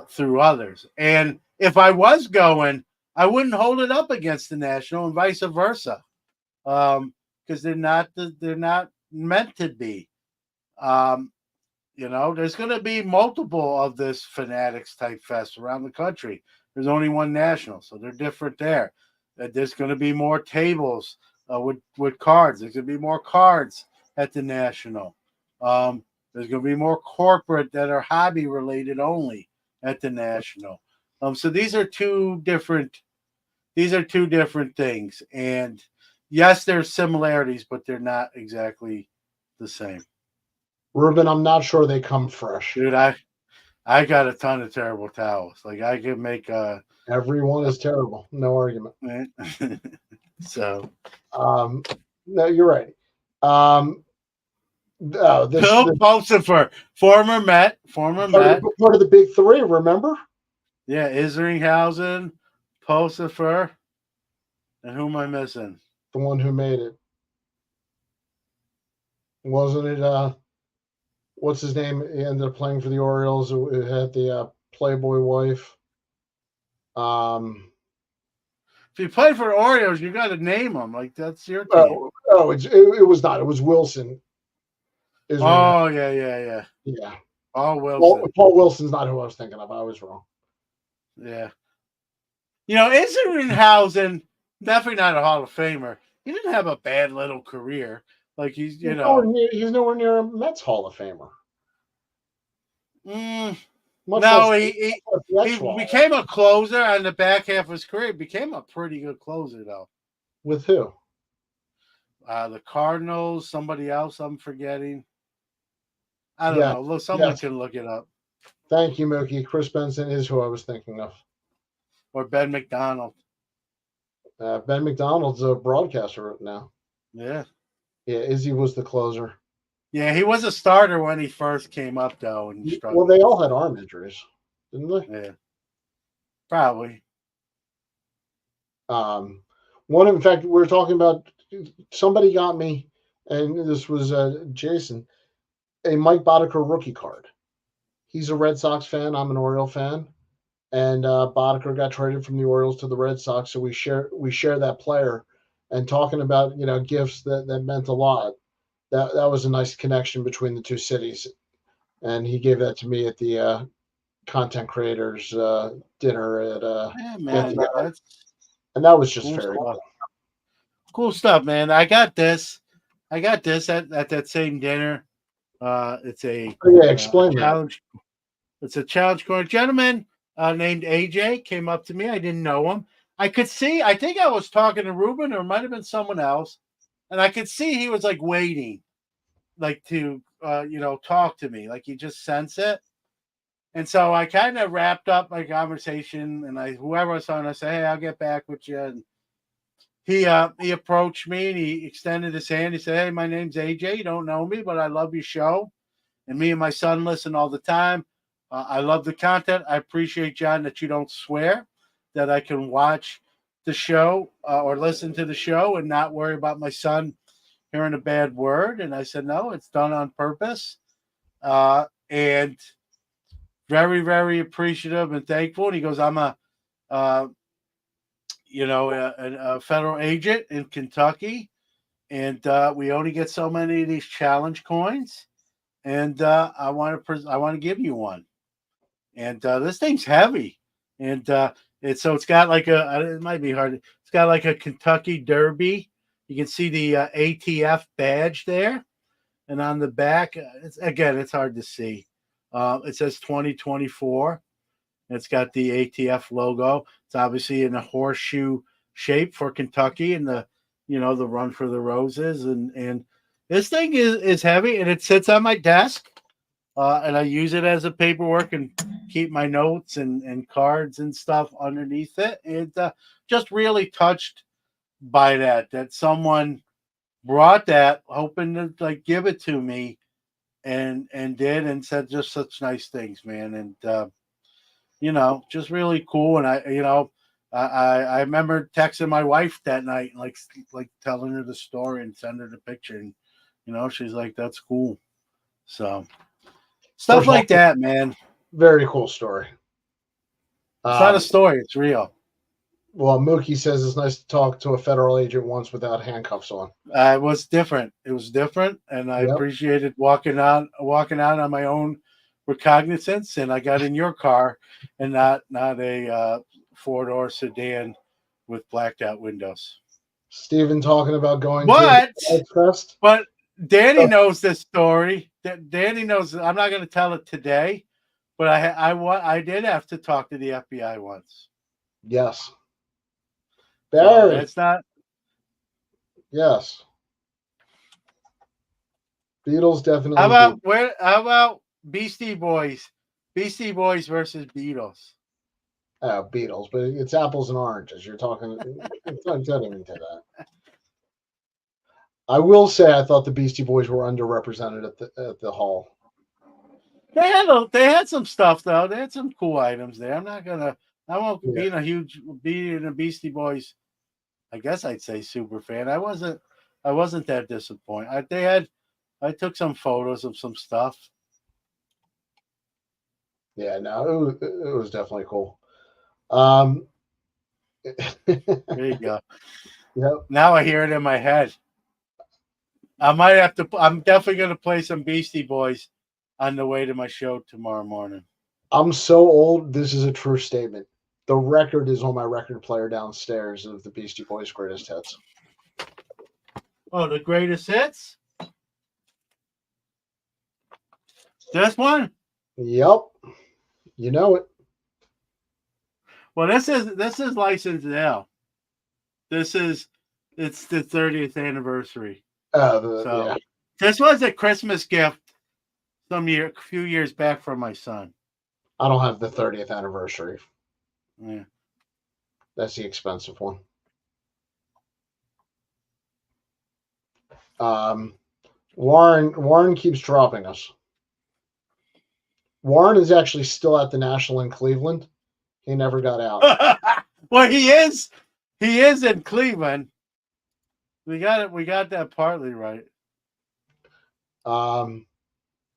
through others. And if I was going, I wouldn't hold it up against the National and vice versa, because they're not meant to be. There's going to be multiple of this Fanatics type fest around the country. There's only one National, so they're different there. There's going to be more tables with cards. There's going to be more cards at the National. There's going to be more corporate that are hobby related only at the National. So these are two different things. And yes, there's similarities, but they're not exactly the same. Ruben, I'm not sure they come fresh. Dude, I got a ton of terrible towels. Like I could make everyone is terrible. No argument. So no, you're right. Bill Pulsifer, former Met. Part of the big three, remember? Yeah, Isringhausen, Pulsifer, and who am I missing? The one who made it. Wasn't it what's his name? He ended up playing for the Orioles. It had the Playboy wife. If you play for Orioles, you got to name them. Like that's your team. It was not. It was Wilson. Oh yeah. Paul Wilson. Paul Wilson's not who I was thinking of. I was wrong. Yeah. Isringhausen, definitely not a Hall of Famer. He didn't have a bad little career. Like he's nowhere near a Mets Hall of Famer. No, he became a closer on the back half of his career. He became a pretty good closer though. With who? The Cardinals, somebody else I'm forgetting. I don't know. Look, someone can look it up. Thank you, Mookie. Chris Benson is who I was thinking of. Or Ben McDonald. Ben McDonald's a broadcaster now. Yeah. Yeah, Izzy was the closer. Yeah, he was a starter when he first came up, though. Well, they all had arm injuries, didn't they? Yeah. Probably. In fact, we were talking about, somebody got me, and this was Jason, a Mike Boddicker rookie card. He's a Red Sox fan. I'm an Oriole fan. And Boddicker got traded from the Orioles to the Red Sox, so we share that player. And talking about gifts that meant a lot, that was a nice connection between the two cities. And he gave that to me at the content creators dinner at Yeah, Get man, Together, that's and that was just cool very stuff. cool. Cool stuff, man. I got this. I got this at that same dinner. It's a Oh, yeah, explain that. challenge. It's a challenge corner. Gentleman named AJ came up to me. I didn't know him. I could see. I think I was talking to Ruben, or it might have been someone else, and I could see he was like waiting, like to talk to me. Like you just sense it. And so I kind of wrapped up my conversation, and whoever was on, I said, "Hey, I'll get back with you." And he approached me and he extended his hand. He said, "Hey, my name's AJ. You don't know me, but I love your show, and me and my son listen all the time. I love the content. I appreciate, John, that you don't swear, that I can watch the show or listen to the show and not worry about my son hearing a bad word." And I said, "No, it's done on purpose." And very, very appreciative and thankful. And he goes, "I'm uh, a federal agent in Kentucky, and we only get so many of these challenge coins, and I want to give you one." And this thing's heavy, and it's got like it might be hard. It's got like a Kentucky Derby. You can see the ATF badge there, and on the back, it's hard to see. It says 2024. It's got the ATF logo. It's obviously in a horseshoe shape for Kentucky and the Run for the Roses. And this thing is heavy, and it sits on my desk. And I use it as a paperwork and keep my notes and cards and stuff underneath it. And just really touched by that someone brought that, hoping to like give it to me, and did, and said just such nice things, man. And just really cool. And I remember texting my wife that night, like telling her the story and send her the picture, and she's like, "That's cool." So stuff like that, man. Very cool story. It's not a story; it's real. Well, Mookie says it's nice to talk to a federal agent once without handcuffs on. It was different. It was different, and I appreciated walking out on my own recognizance. And I got in your car, and not a 4-door sedan with blacked out windows. Steven talking about going but, to Fest. But Danny knows this story. Danny knows. I'm not going to tell it today, but I did have to talk to the FBI once. Yes. Barry. So it's not. Yes. Beatles definitely. How about Beastie Boys? Beastie Boys versus Beatles. Beatles, but it's apples and oranges. You're talking. It's not getting into that. I will say I thought the Beastie Boys were underrepresented at the hall. They had some stuff though. They had some cool items there. I won't being a Beastie Boys. I guess I'd say super fan. I wasn't that disappointed. I took some photos of some stuff. Yeah, no, it was definitely cool. There you go. Yep. Now I hear it in my head. I'm definitely going to play some Beastie Boys on the way to my show tomorrow morning. I'm so old. This is a true statement. The record is on my record player downstairs of the Beastie Boys' greatest hits. Oh, the greatest hits? This one? Yep. You know it. Well, this is licensed now. It's the 30th anniversary. This was a Christmas gift a few years back from my son. I don't have the 30th anniversary. Yeah. That's the expensive one. Warren keeps dropping us. Warren is actually still at the National in Cleveland. He never got out. Well, he is in Cleveland. We got that partly right.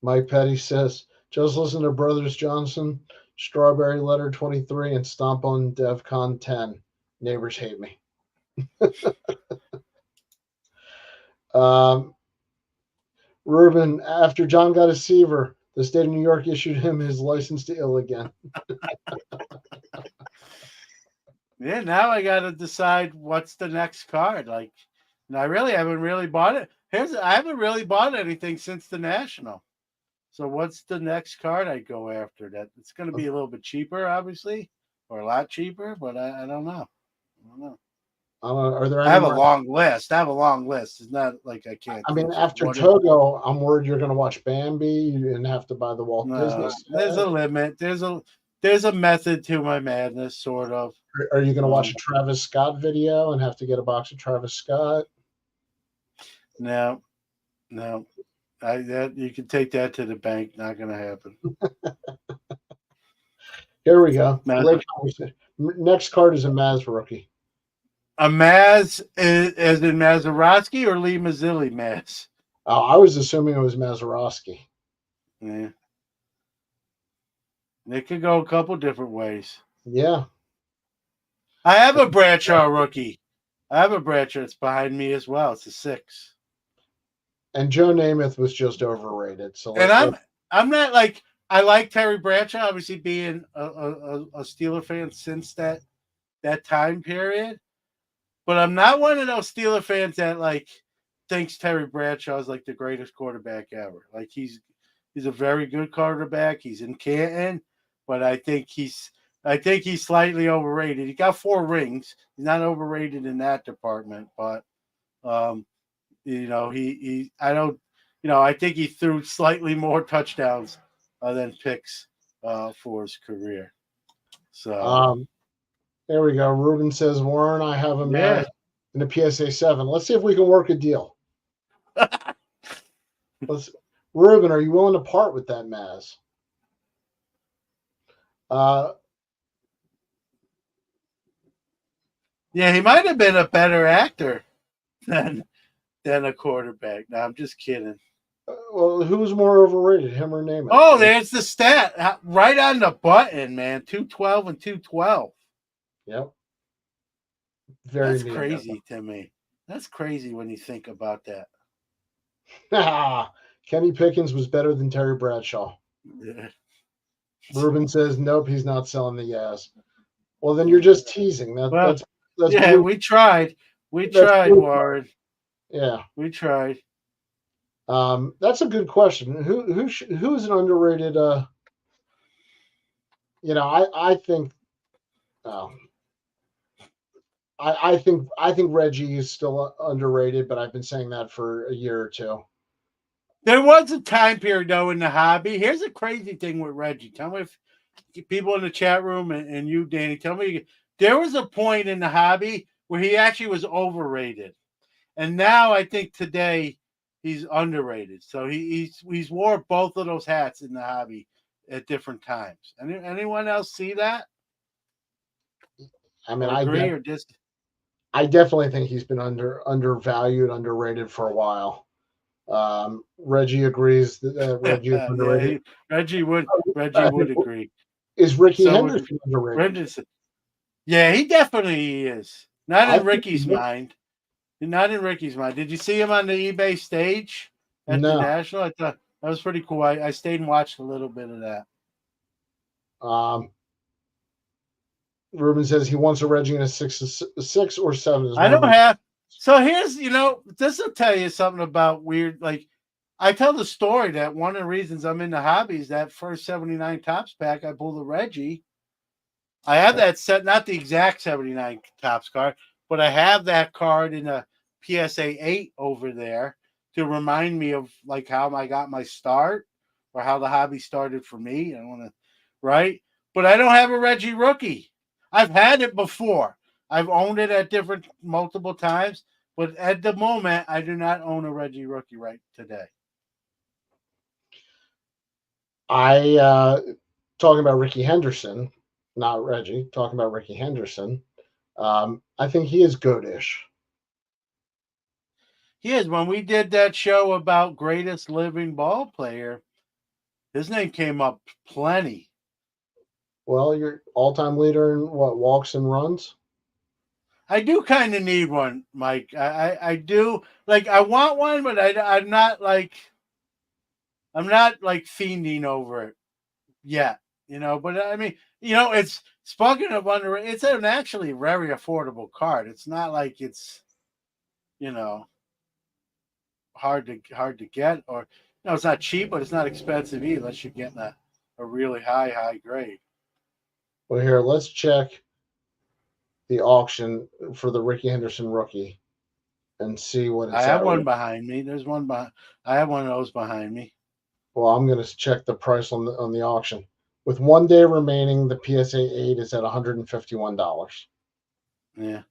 Mike Petty says, just listen to Brothers Johnson, Strawberry Letter 23, and Stomp on DevCon 10. Neighbors hate me. Ruben, after John got a Seaver, The state of New York issued him his license to ill again. Yeah, now I got to decide what's the next card. Like, and I really haven't really bought it. I haven't really bought anything since the National. So what's the next card I go after? That it's going to be a little bit cheaper, obviously, or a lot cheaper, but I don't know. I don't know. Are there? I have a long list. It's not like I can't. I mean, after Togo, I'm worried you're going to watch Bambi and have to buy the Walt Disney. There's a limit. There's a method to my madness, sort of. Are you going to watch a Travis Scott video and have to get a box of Travis Scott? No. You can take that to the bank. Not going to happen. Here we go. Next card is a Maz rookie. A Maz, as in Mazeroski or Lee Mazzilli Maz? I was assuming it was Mazeroski. Yeah. It could go a couple different ways. Yeah. I have a Bradshaw rookie. It's behind me as well. It's a 6. And Joe Namath was just overrated. So, and I'm not like, I like Terry Bradshaw, obviously being a Steeler fan since that time period. But I'm not one of those Steeler fans that like thinks Terry Bradshaw is like the greatest quarterback ever. Like he's a very good quarterback. He's in Canton, but I think he's slightly overrated. He got 4 rings. He's not overrated in that department, but I think he threw slightly more touchdowns than picks for his career. So there we go. Ruben says, Warren, I have a Maz in a PSA 7. Let's see if we can work a deal. Ruben, are you willing to part with that Maz? Yeah, he might have been a better actor than a quarterback. No, I'm just kidding. Well, who's more overrated, him or Namath? Oh, there's the stat right on the button, man. 212 and 212. Yep. That's crazy to me. That's crazy when you think about that. Kenny Pickens was better than Terry Bradshaw. Yeah. Ruben says, nope, he's not selling the gas. Well, then you're just teasing. That's yeah, we tried. We tried, Warren. Yeah. We tried. That's a good question. Who's an underrated I think I think Reggie is still underrated, but I've been saying that for a year or two. There was a time period, though, in the hobby. Here's a crazy thing with Reggie. Tell me if people in the chat room and you, Danny, tell me. There was a point in the hobby where he actually was overrated. And now I think today he's underrated. So he's wore both of those hats in the hobby at different times. Anyone else see that? I mean, I definitely think he's been undervalued, underrated for a while. Reggie agrees that Reggie is underrated. Yeah, Reggie would agree. Is Ricky Henderson underrated? Yeah, he definitely is. Not in Ricky's mind. Not in Ricky's mind. Did you see him on the eBay stage at the National? I thought that was pretty cool. I stayed and watched a little bit of that. Ruben says he wants a Reggie in a 6 or 7. I don't have. So here's, this will tell you something about weird. Like, I tell the story that one of the reasons I'm in the hobby is that first 79 Topps pack, I pulled a Reggie. I have that set, not the exact 79 Topps card, but I have that card in a PSA 8 over there to remind me of like how I got my start or how the hobby started for me. Right? But I don't have a Reggie rookie. I've had it before. I've owned it at multiple times, but at the moment, I do not own a Reggie rookie right today. Talking about Ricky Henderson, not Reggie, talking about Ricky Henderson. I think he is goatish. He is. When we did that show about greatest living ball player, his name came up plenty. Well, you're all-time leader in what, walks and runs? I do kind of need one, Mike. I do. Like, I want one, but I'm not like. like fiending over it yet, but I mean, it's spoken of under, it's an actually very affordable card. It's not like it's, hard to get, or it's not cheap, but it's not expensive either unless you're getting a really high grade. Well, here, let's check the auction for the Rickey Henderson rookie and see what it's I have one behind me. There's one behind. I have one of those behind me. Well, I'm going to check the price on the auction. With 1 day remaining, the PSA 8 is at $151. Yeah.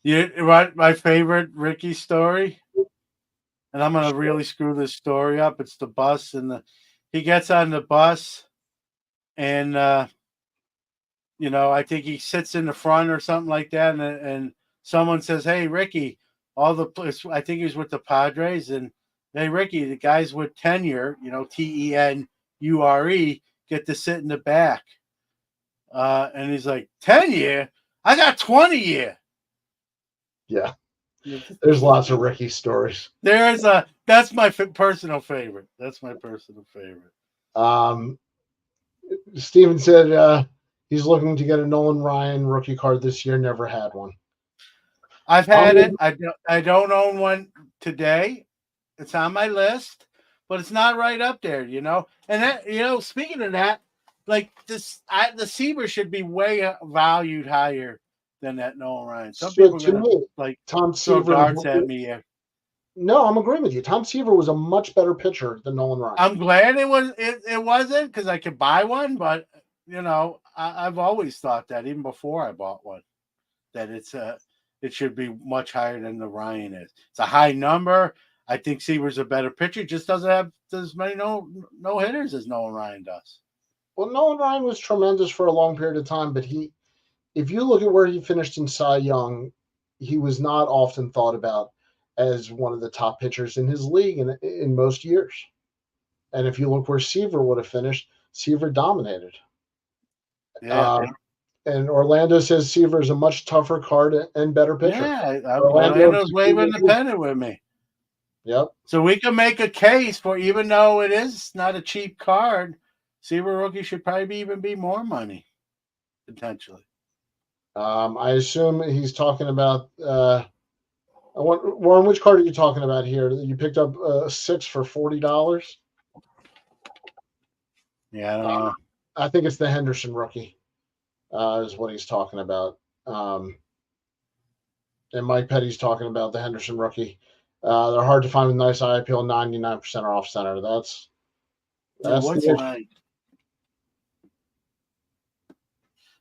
You want my favorite Rickey story? And I'm going to really screw this story up. It's the bus, and he gets on the bus, and I think he sits in the front or something like that, and someone says, "Hey, Rickey, I think he was with the Padres, and hey, Rickey, the guys with tenure, TENURE, get to sit in the back." And he's like, 10-year? I got 20-year. Yeah. There's lots of Rickey stories. That's my personal favorite. That's my personal favorite. Steven said he's looking to get a Nolan Ryan rookie card this year. Never had one. I've had it. I don't own one today. It's on my list, but it's not right up there, And that, speaking of that, like this, the Seaver should be way valued higher than that Nolan Ryan. Some people are gonna Tom throw Seaver darts at me. No, I'm agreeing with you. Tom Seaver was a much better pitcher than Nolan Ryan. I'm glad it wasn't, because I could buy one, but I've always thought that even before I bought one, that it should be much higher than the Ryan is. It's a high number. I think Seaver's a better pitcher. Just doesn't have as many no hitters as Nolan Ryan does. Well, Nolan Ryan was tremendous for a long period of time, but if you look at where he finished in Cy Young, he was not often thought about as one of the top pitchers in his league in most years. And if you look where Seaver would have finished, Seaver dominated. Yeah. And Orlando says Seaver is a much tougher card and better pitcher. Yeah, Orlando's waving the pennant with me. Yep. So we can make a case for, even though it is not a cheap card, Seaver rookie should probably even be more money, potentially. I assume he's talking about Warren, which card are you talking about here? You picked up 6 for $40? Yeah, I don't know. I think it's the Henderson rookie is what he's talking about. And Mike Petty's talking about the Henderson rookie. They're hard to find with nice eye appeal. 99% are off center. That's what's mine?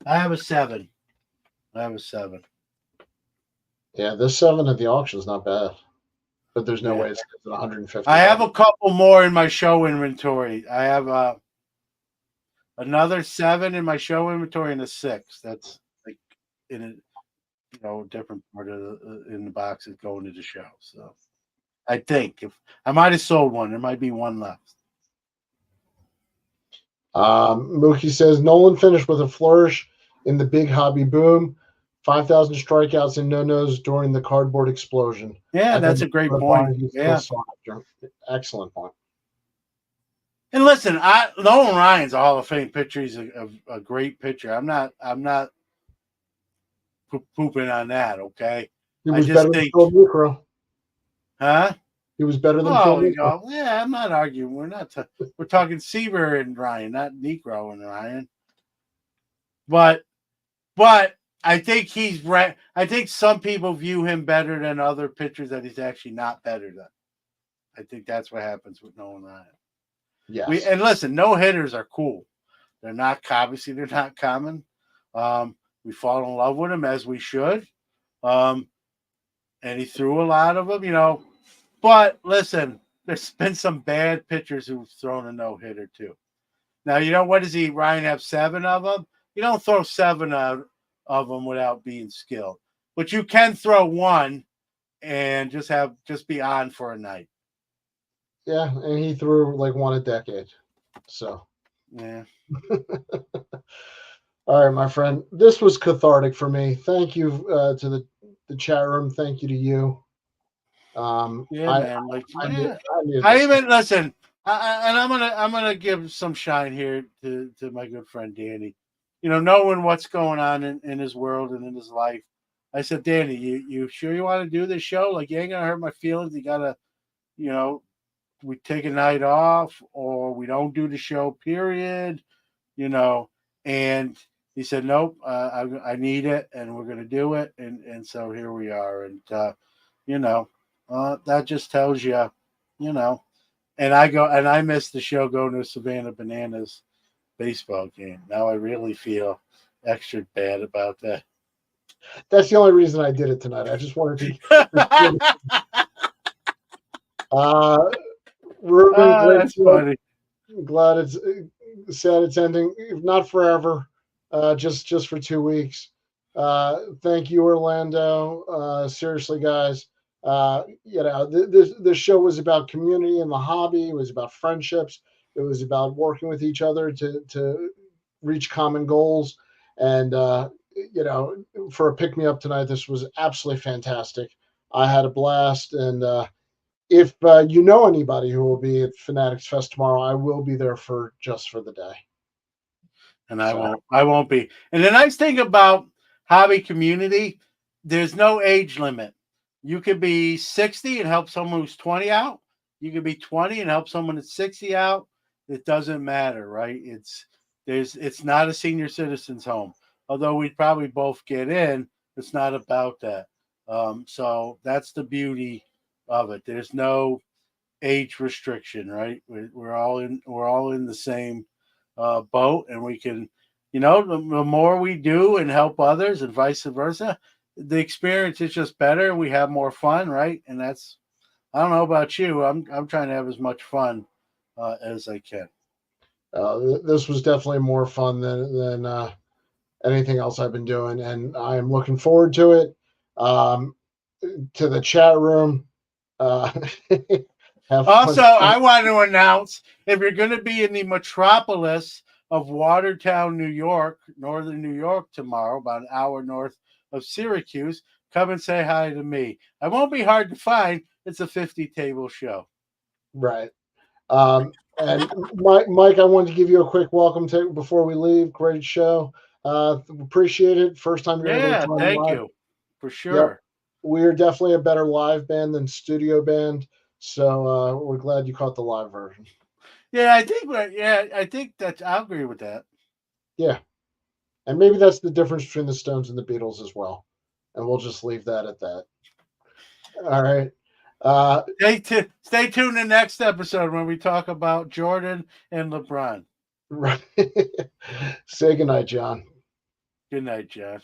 I have a 7. Yeah, this 7 at the auction is not bad, but there's no way it's at 150. I have a couple more in my show inventory. I have another 7 in my show inventory and a 6. That's like in a different part of in the boxes going to the show. So I think if I might have sold one, there might be one left. Mookie says Nolan finished with a flourish in the big hobby boom. 5,000 strikeouts and no-nos during the cardboard explosion. Yeah, that's a great point. Yeah. Excellent point. And listen, Nolan Ryan's a Hall of Fame pitcher. He's a great pitcher. I'm not pooping on that, okay? He was better than Phil Niekro. Huh? He was better than Phil Niekro. Yeah, I'm not arguing. We're talking Seaver and Ryan, not Niekro and Ryan. But I think he's right. I think some people view him better than other pitchers that he's actually not better than. I think that's what happens with Nolan Ryan. Yes. And listen, no hitters are cool. They're not, obviously they're not common. We fall in love with him as we should. And he threw a lot of them, But listen, there's been some bad pitchers who've thrown a no-hitter too. Now, what does Ryan have 7 of them? You don't throw 7 of them without being skilled. But you can throw 1 and just be on for a night. Yeah, and he threw like 1 a decade. So yeah. All right, my friend. This was cathartic for me. Thank you to the chat room. Thank you to you. Man. I even listen. And I'm gonna give some shine here to my good friend Danny. You know, knowing what's going on in his world and in his life, I said, Danny, you sure you want to do this show? Like, you ain't gonna hurt my feelings. You gotta, you know, we take a night off or we don't do the show. Period. You know, and he said, nope, I need it, and we're gonna do it, and so here we are, and you know, that just tells you, you know. And I missed the show going to Savannah Bananas baseball game. Now I really feel extra bad about that. That's the only reason I did it tonight. I just wanted to. Ruben, great. That's funny. Glad it's sad it's ending. If not forever, just for 2 weeks. Thank you, Orlando. Seriously, guys. You know, this show was about community and the hobby. It was about friendships. It was about working with each other to reach common goals. And you know, for a pick me up tonight, this was absolutely fantastic. I had a blast, and if you know anybody who will be at Fanatics Fest tomorrow, I will be there for the day. And I won't be. And the nice thing about hobby community, there's no age limit. You could be 60 and help someone who's 20 out. You could be 20 and help someone that's 60 out. It doesn't matter, right? It's not a senior citizens home. Although we'd probably both get in, it's not about that. So that's the beauty of it. There's no age restriction, right? We're all in the same boat, and we can, you know, the more we do and help others and vice versa, the experience is just better. We have more fun, right? And that's, I don't know about you. I'm trying to have as much fun as I can. This was definitely more fun than anything else I've been doing, and I'm looking forward to it. To the chat room. Also, I want to announce, if you're going to be in the metropolis of Watertown, New York, northern New York tomorrow, about an hour north of Syracuse, come and say hi to me. I won't be hard to find. It's a 50-table show. Right. And Mike, I wanted to give you a quick welcome before we leave. Great show. Appreciate it. First time you're able to join thank live. You. For sure. Yep. We're definitely a better live band than studio band. So we're glad you caught the live version. Yeah, I think that I'll agree with that. Yeah. And maybe that's the difference between the Stones and the Beatles as well. And we'll just leave that at that. All right. Stay tuned in next episode when we talk about Jordan and LeBron. Right. Say goodnight, John. Good night, John.